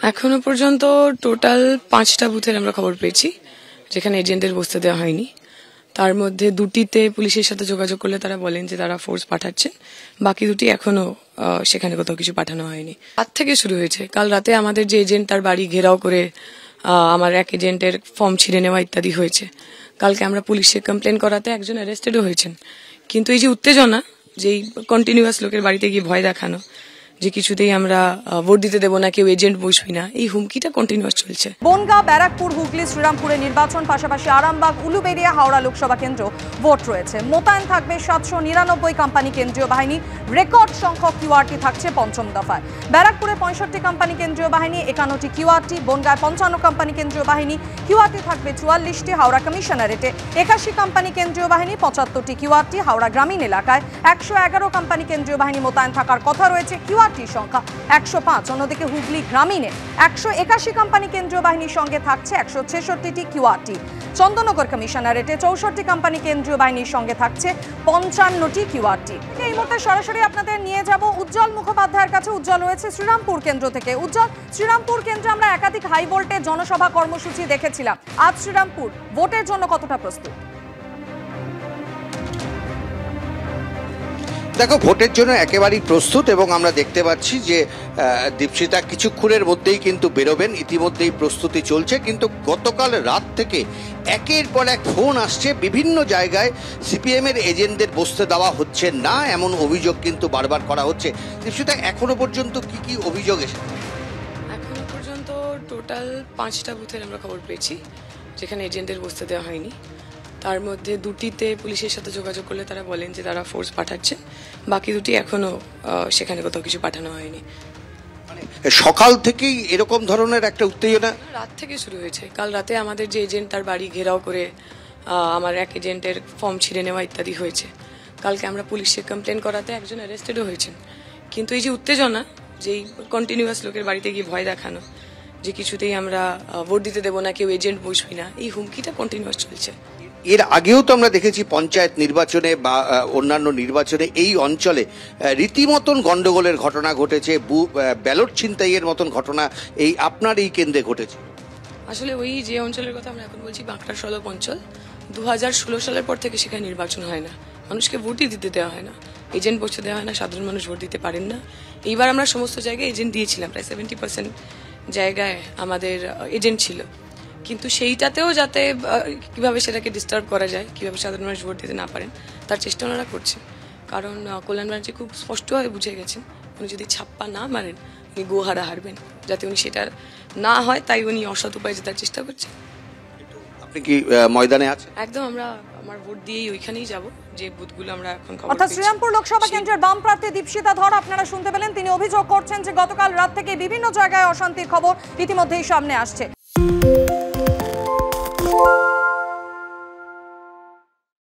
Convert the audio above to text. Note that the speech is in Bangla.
এখনো পর্যন্ত টোটাল 5টা বুথের আমরা খবর পেয়েছি যেখানে এজেন্টের বসতে দেওয়া হয়নি। তার মধ্যে 2টিতে পুলিশের সাথে যোগাযোগ করলে তারা বলেন যে তারা ফোর্স পাঠাচ্ছেন, বাকি 2টি এখনো সেখানে কোথাও কিছু পাঠানো হয়নি। রাত থেকে শুরু হয়েছে। কাল রাতে আমাদের যে এজেন্ট তার বাড়ি ঘেরাও করে আমার এক এজেন্টের ফর্ম ছিঁড়ে নেওয়া ইত্যাদি হয়েছে। কালকে আমরা পুলিশে কমপ্লেন করাতে একজন অ্যারেস্টেডও হয়েছেন। কিন্তু এই যে উত্তেজনা, যেই কন্টিনিউয়াস লোকের বাড়িতে গিয়ে ভয় দেখানো যে কিছুতেই আমরা ভোট দিতে দেবো না, কেউ এজেন্ট বসবি না, এই হুমকিটা কন্টিনিউয়াস চলছে। বনগাঁ, ব্যারাকপুর, হুগলি, শ্রীরামপুরে নির্বাচন, পাশাপাশি আরামবাগ, উলুবেড়িয়া, হাওড়া লোকসভা কেন্দ্র ভোট রয়েছে। মোতায়েন থাকবে 799 কোম্পানি কেন্দ্রীয় বাহিনী। রেকর্ড সংখ্যক কিউআরটি থাকছে পঞ্চম দফায়। ব্যারাকপুরে 65 কোম্পানি কেন্দ্রীয় বাহিনী, 51টি কিউআরটি। বনগাঁয় 55 কোম্পানি কেন্দ্রীয় বাহিনী, কিউআরটি থাকবে 44টি। হাওড়া কমিশনারেটে 81 কোম্পানি কেন্দ্রীয় বাহিনী, 75টি কিউআরটি। হাওড়া গ্রামীণ এলাকায় 111 কোম্পানি কেন্দ্রীয় বাহিনী মোতায়েন থাকার কথা রয়েছে, কিউআরটির সংখ্যা 105। অন্যদিকে হুগলি গ্রামীণে 181 কোম্পানি কেন্দ্রীয় বাহিনীর সঙ্গে থাকছে 166টি কিউআরটি। চন্দননগর কমিশনারেটে 64 কোম্পানি কেন্দ্রীয় বাহিনীর সঙ্গে থাকছে 55টি কিউআরটি। এই মুহূর্তে সরাসরি আপনাদের নিয়ে যাব উজ্জ্বল মুখোপাধ্যায়ের কাছে। উজ্জ্বল রয়েছে শ্রীরামপুর কেন্দ্র থেকে। উজ্জ্বল, শ্রীরামপুর কেন্দ্রে আমরা একাধিক হাই ভোল্টেজ জনসভা কর্মসূচি দেখেছিলাম। আজ শ্রীরামপুর ভোটের জন্য কতটা প্রস্তুত? দেখো, ভোটের জন্য একেবারেই প্রস্তুত এবং আমরা দেখতে পাচ্ছি যে দীপশিতা কিছুক্ষণের মধ্যেই কিন্তু বেরোবেন। ইতিমধ্যেই প্রস্তুতি চলছে, কিন্তু গতকাল রাত থেকে একের পর এক ফোন আসছে বিভিন্ন জায়গায় সিপিএম এর এজেন্টদের বসতে দেওয়া হচ্ছে না, এমন অভিযোগ কিন্তু বারবার করা হচ্ছে। দীপশিতা, এখনো পর্যন্ত কি কি অভিযোগ এসেছে? এখনো পর্যন্ত টোটাল 5টা বুথের আমরা খবর পেয়েছি যেখানে এজেন্টের বসতে দেওয়া হয়নি। তার মধ্যে 2টিতে পুলিশের সাথে যোগাযোগ করলে তারা বলেন যে তারা ফোর্স পাঠাচ্ছেন, বাকি 2টি এখনো সেখানে কোথাও কিছু পাঠানো হয়নি। মানে সকাল থেকেই এরকম ধরনের একটা উত্তেজনা রাত থেকে শুরু হয়েছে। কাল রাতে আমাদের যে এজেন্ট তার বাড়ি ঘেরাও করে আমার এক এজেন্টের ফর্ম ছিঁড়ে নেওয়া ইত্যাদি হয়েছে। কালকে আমরা পুলিশে কমপ্লেন করাতে একজন অ্যারেস্টেডও হয়েছেন। কিন্তু এই যে উত্তেজনা, যেই কন্টিনিউয়াস লোকের বাড়িতে গিয়ে ভয় দেখানো যে কিছুতেই আমরা ভোট দিতে দেবো না, কেউ এজেন্ট বসবি না, এই হুমকিটা কন্টিনিউয়াস চলছে। এর আগেও তো আমরা দেখেছি পঞ্চায়েত নির্বাচনে বা অন্যান্য নির্বাচনে এই অঞ্চলে রীতিমতন গন্ডগোলের ঘটনা ঘটেছে, ব্যালট ছিনতাইয়ের মতন ঘটনা এই আপনার এই কেন্দ্রে ঘটেছে। আসলে ওই যে অঞ্চলের কথা আমরা এখন বলছি, বাঁকড়া সদর অঞ্চল, 2016 সালের পর থেকে সেখানে নির্বাচন হয় না, মানুষকে ভোটই দিতে দেওয়া হয় না, এজেন্ট বসতে দেওয়া হয় না, সাধারণ মানুষ ভোট দিতে পারেন না। এইবার আমরা সমস্ত জায়গায় এজেন্ট দিয়েছিলাম, প্রায় 70% জায়গায় আমাদের এজেন্ট ছিল। কিন্তু সেইটাতেও যাতে কিভাবে সেটাকে ডিস্টার্ব করা যায়, কিভাবে সাধারণ মানুষ ভোট দিতে না পারেন, তার চেষ্টা ওনারা করছেন। কারণ কল্যাণ ব্যানার্জি খুব স্পষ্টভাবে বুঝে গেছেন উনি যদি ছাপ্পা না মারেন উনি গোহারা হারবেন। যাতে উনি সেটা না হয় তাই উনি অসৎ উপায়ে জেতার চেষ্টা করছেন। আপনি কি ময়দানে আছেন? একদম, আমার ভোট দিয়েই ওইখানেই যাব যে বুথগুলো আমরা এখন খবর অর্থাৎ শ্রীরামপুর লোকসভা কেন্দ্রের বাম প্রার্থী দীপশিতা ধর আপনারা শুনতে পেলেন। তিনি অভিযোগ করছেন যে গতকাল রাত থেকে বিভিন্ন জায়গায় অশান্তির খবর ইতিমধ্যেই সামনে আসছে।